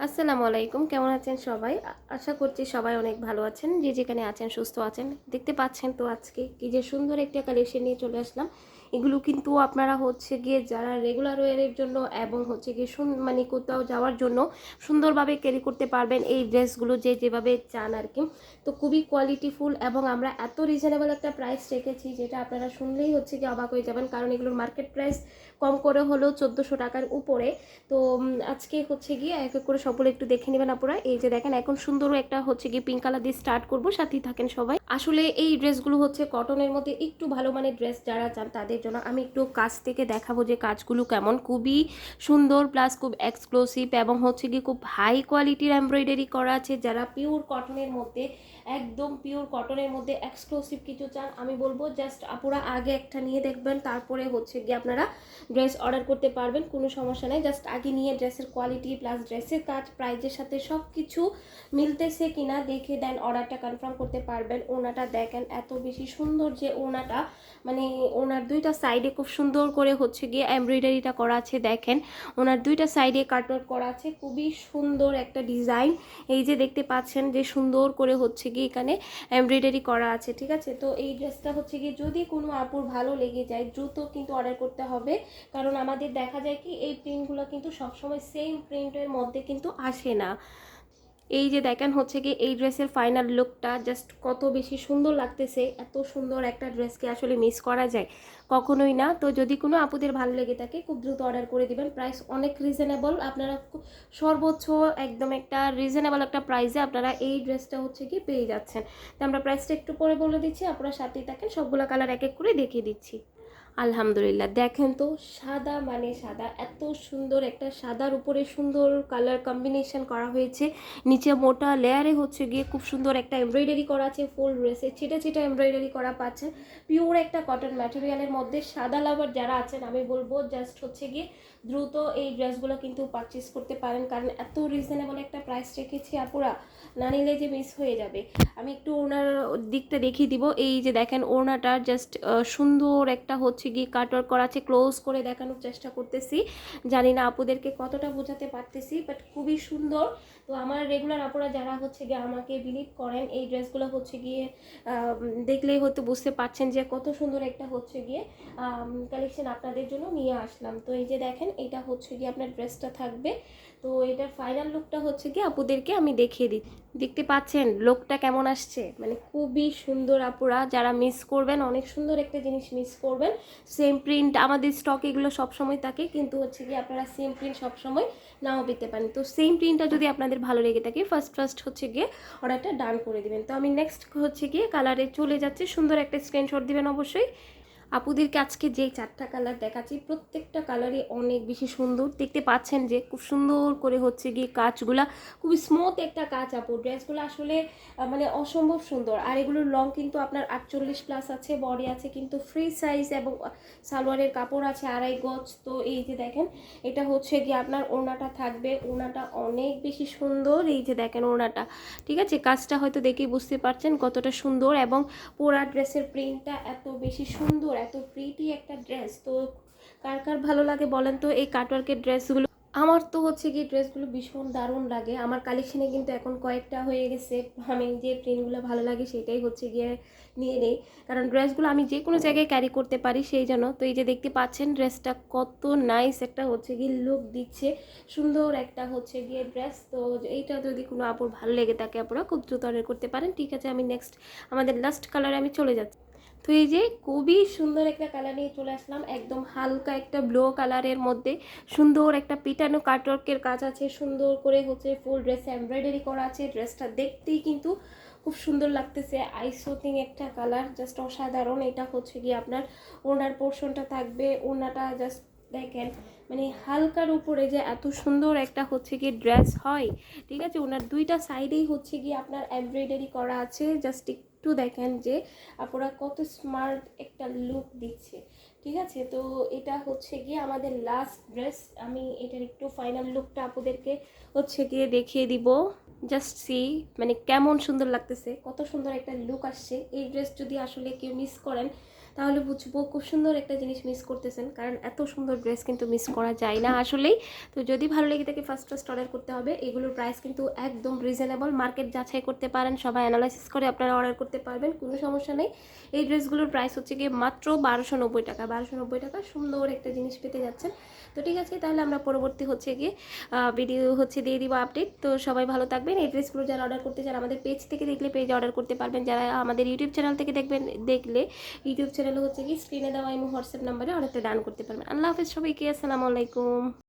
আসসালামু আলাইকুম, কেমন আছেন সবাই? আশা করছি সবাই অনেক ভালো আছেন, যে যেখানে আছেন সুস্থ আছেন। দেখতে পাচ্ছেন তো আজকে কি যে সুন্দর একটা কালেকশন নিয়ে চলে আসলাম। এগুলো কিন্তু আপনারা হচ্ছে গিয়ে যারা রেগুলার ওয়ারের জন্য এবং হচ্ছে গিয়ে মানে কোথাও যাওয়ার জন্য সুন্দরভাবে ক্যারি করতে পারবেন এই ড্রেসগুলো যে যেভাবে চান আর কি। তো খুবই কোয়ালিটিফুল এবং আমরা এত রিজনেবল একটা প্রাইস রেখেছি যেটা আপনারা শুনলেই হচ্ছে গিয়ে অবাক হয়ে যাবেন, কারণ এগুলোর মার্কেট প্রাইস কম করে হলেও 1400 টাকার উপরে। তো আজকে হচ্ছে গিয়ে এক এক করে সবগুলো একটু দেখে নেবেন আপনারা। এই যে দেখেন এখন সুন্দর একটা হচ্ছে গিয়ে পিঙ্ক কালার দিয়ে স্টার্ট করবো, সাথেই থাকেন সবাই। আসলে এই ড্রেসগুলো হচ্ছে কটনের মধ্যে একটু ভালো মানের ড্রেস যারা চান তাদের জন্য। আমি একটু কাছ থেকে দেখাবো যে কাজগুলো কেমন, খুবই সুন্দর প্লাস খুব এক্সক্লুসিভ এবং হচ্ছে গিয়ে খুব হাই কোয়ালিটির এমব্রয়ডারি করা আছে। যারা পিওর কটনের মধ্যে, একদম পিওর কটনের মধ্যে এক্সক্লুসিভ কিছু চান, আমি বলবো জাস্ট আপুরা আগে একটা নিয়ে দেখবেন, তারপরে হচ্ছে গিয়ে আপনারা ড্রেস অর্ডার করতে পারবেন, কোনো সমস্যা নেই। জাস্ট আগে নিয়ে ড্রেসের কোয়ালিটি প্লাস ড্রেসের কাজ প্রাইজের সাথে সব কিছু মিলতেছে কিনা দেখে দেন অর্ডারটা কনফার্ম করতে পারবেন। ওনাটা দেখেন এত বেশি সুন্দর যে ওনাটা, মানে ওনার দুইটা সাইডে খুব সুন্দর করে হচ্ছে গিয়ে এমব্রয়ডারিটা করা আছে। দেখেন ওনার দুইটা সাইডে কাটওয়ার্ক করা আছে, খুবই সুন্দর একটা ডিজাইন। এই যে দেখতে পাচ্ছেন যে সুন্দর করে হচ্ছে গিয়ে এখানে এমব্রয়ডারি করা আছে, ঠিক আছে। তো এই ড্রেসটা হচ্ছে গিয়ে যদি কোনো আপুর ভালো লেগে যায় দ্রুত কিন্তু অর্ডার করতে হবে, কারণ আমাদের দেখা যায় কি এই প্রিন্টগুলো কিন্তু সবসময় সেম প্রিন্টের মধ্যে কিন্তু আসে না। এই যে দেখেন হচ্ছে কি এই ড্রেসের ফাইনাল লুকটা জাস্ট কত বেশি সুন্দর লাগতেছে। এত সুন্দর একটা ড্রেসকে আসলে মিস করা যায়? কখনোই না। তো যদি কোনো আপুদের ভালো লেগে থাকে খুব দ্রুত অর্ডার করে দিবেন। প্রাইস অনেক রিজনেবল, আপনারা সর্বোচ্চ একদম একটা রিজনেবল একটা প্রাইসে আপনারা এই ড্রেসটা হচ্ছে কি পেয়ে যাচ্ছেন। তো আমরা প্রাইসটা একটু পরে বলে দিচ্ছি, আপনারা সাথেই থাকেন, সবগুলো কালার এক এক করে দেখিয়ে দিচ্ছি। আলহামদুলিল্লাহ, দেখেন তো সাদা মানে সাদা, এত সুন্দর একটা সাদার উপরে সুন্দর কালার কম্বিনেশন করা হয়েছে। নিচে মোটা লেয়ারে হচ্ছে গিয়ে খুব সুন্দর একটা এমব্রয়ডারি করা আছে, ফুল ড্রেসে ছিটা ছিটা এমব্রয়ডারি করা পাচ্ছেন। পিওর একটা কটন ম্যাটেরিয়ালের মধ্যে সাদা লাভার যারা আছেন আমি বলবো জাস্ট হচ্ছে গিয়ে দ্রুত এই ড্রেসগুলো কিন্তু পারচেস করতে পারেন, কারণ এত রিজনেবল একটা প্রাইস রেখেছি আপুরা, না নিলে যে মিস হয়ে যাবে। আমি একটু ওনার দিকটা দেখিয়ে দিব। এই যে দেখেন ওনাটার জাস্ট সুন্দর একটা হচ্ছে গিয়ে কাটওয়ার্ক করা আছে, ক্লোজ করে দেখানোর চেষ্টা করতেছি, জানি না আপুদেরকে কতটা বোঝাতে পারতেছি, বাট খুবই সুন্দর। তো আমার রেগুলার আপুরা যারা হচ্ছে গিয়ে আমাকে বিলিভ করেন, এই ড্রেসগুলো হচ্ছে গিয়ে দেখলেই হয়তো বুঝতে পারছেন যে কত সুন্দর একটা হচ্ছে গিয়ে কালেকশন আপনাদের জন্য নিয়ে আসলাম। তো এই যে দেখেন এটা হচ্ছে গিয়ে আপনার ড্রেসটা থাকবে। তো এটার ফাইনাল লুকটা হচ্ছে গিয়ে আপুদেরকে আমি দেখিয়ে দিই। দেখতে পাচ্ছেন লোকটা কেমন আসছে, মানে খুবই সুন্দর। আপুরা যারা মিস করবেন, অনেক সুন্দর একটা জিনিস মিস করবেন। সেম প্রিন্ট আমাদের স্টক এগুলো সবসময় থাকে, কিন্তু হচ্ছে কি আপনারা সেম প্রিন্ট সবসময় নাও পেতে পারেন। তো সেম প্রিন্টটা যদি আপনাদের ভালো লেগে থাকে ফার্স্ট হচ্ছে গিয়ে অর্ডারটা ডান করে দিবেন। তো আমি নেক্সট হচ্ছে গিয়ে কালারে চলে যাচ্ছি, সুন্দর একটা স্ক্রিনশট দিবেন অবশ্যই। আপুদেরকে আজকে যেই চারটা কালার দেখাচ্ছি প্রত্যেকটা কালারই অনেক বেশি সুন্দর। দেখতে পাচ্ছেন যে খুব সুন্দর করে হচ্ছে গিয়ে কাজগুলা, খুবই স্মুথ একটা কাজ আপু। ড্রেসগুলো আসলে মানে অসম্ভব সুন্দর। আর এগুলোর লং কিন্তু আপনার 48 প্লাস আছে, বডি আছে কিন্তু ফ্রি সাইজ, এবং সালোয়ারের কাপড় আছে 2.5 গজ। তো এই যে দেখেন এটা হচ্ছে গিয়ে আপনার ওড়নাটা থাকবে, ওড়নাটা অনেক বেশি সুন্দর। এই যে দেখেন ওড়নাটা, ঠিক আছে, কাজটা হয়তো দেখেই বুঝতে পারছেন কতটা সুন্দর, এবং পুরা ড্রেসের প্রিন্টটা এত বেশি সুন্দর, এত প্রিটি একটা ড্রেস। তো কার কার ভালো লাগে বলেন তো এই কাটওয়ার্কের ড্রেসগুলো? আমার তো হচ্ছে কি ড্রেসগুলো ভীষণ দারুণ লাগে। আমার কালেকশনে কিন্তু এখন কয়েকটা হয়ে গেছে, আমি যে প্রিন্টগুলো ভালো লাগে সেটাই হচ্ছে গিয়ে নিয়ে নেই, কারণ ড্রেসগুলো আমি যে কোনো জায়গায় ক্যারি করতে পারি সেই জন্য। তো এই যে দেখতে পাচ্ছেন ড্রেসটা কত নাইস একটা হচ্ছে গিয়ে লুক দিচ্ছে, সুন্দর একটা হচ্ছে গিয়ে ড্রেস। তো এইটা যদি কোনো আপুর ভালো লেগে থাকে আপনারা খুব দ্রুত অর্ডার করতে পারেন। ঠিক আছে, আমি নেক্সট আমাদের লাস্ট কালারে আমি চলে যাচ্ছি। তো এই যে খুবই সুন্দর একটা কালার নিয়ে চলে আসলাম, একদম হালকা একটা ব্লু কালারের মধ্যে সুন্দর একটা পিটানো কাটওয়ার্কের কাজ আছে, সুন্দর করে হচ্ছে ফুল ড্রেসে এমব্রয়ডারি করা আছে। ড্রেসটা দেখতেই কিন্তু খুব সুন্দর লাগতেছে, আইসোটিং একটা কালার, জাস্ট অসাধারণ। এটা হচ্ছে গিয়ে আপনার ওনার পোর্শনটা থাকবে, ওনাটা জাস্ট দেখেন, মানে হালকার উপরে যে এত সুন্দর একটা হচ্ছে গিয়ে ড্রেস হয়, ঠিক আছে। ওনার দুইটা সাইডেই হচ্ছে গিয়ে আপনার এমব্রয়ডারি করা আছে, জাস্ট একটু দেখেন যে আপনারা কত স্মার্ট একটা লুক দিচ্ছে, ঠিক আছে। তো এটা হচ্ছে গিয়ে আমাদের লাস্ট ড্রেস। আমি এটার একটু ফাইনাল লুকটা আপনাদেরকে হচ্ছে গিয়ে দেখিয়ে দিব। জাস্ট সি, মানে কেমন সুন্দর লাগতেছে, কত সুন্দর একটা লুক আসছে। এই ড্রেস যদি আসলে কেউ মিস করেন তাহলে বুঝবো খুব সুন্দর একটা জিনিস মিস করতেছেন, কারণ এত সুন্দর ড্রেস কিন্তু মিস করা যায় না আসলেই। তো যদি ভালো লেগে থাকে ফার্স্ট অর্ডার করতে হবে। এগুলোর প্রাইস কিন্তু একদম রিজনেবল, মার্কেট যাচাই করতে পারেন, সবাই অ্যানালাইসিস করে আপনারা অর্ডার করতে পারবেন, কোনো সমস্যা নেই। এই ড্রেসগুলোর প্রাইস হচ্ছে গিয়ে মাত্র 1290 টাকা। 1290 টাকা সুন্দর একটা জিনিস পেতে যাচ্ছেন। তো ঠিক আছে, তাহলে আমরা পরবর্তী হচ্ছে গিয়ে ভিডিও হচ্ছে দিয়ে দিব আপডেট। তো সবাই ভালো থাকবেন। এই ড্রেসগুলো যারা অর্ডার করতে চান আমাদের পেজ থেকে দেখলে পেজে অর্ডার করতে পারবেন, যারা আমাদের ইউটিউব চ্যানেল থেকে দেখলে ইউটিউব চ্যানেলে হচ্ছে কি স্ক্রিনে দেওয়া এই হোয়াটসঅ্যাপ নাম্বারে অনেকটা ডান করতে পারবেন। আল্লাহ হাফেজ সবাইকে, আসসালামু আলাইকুম।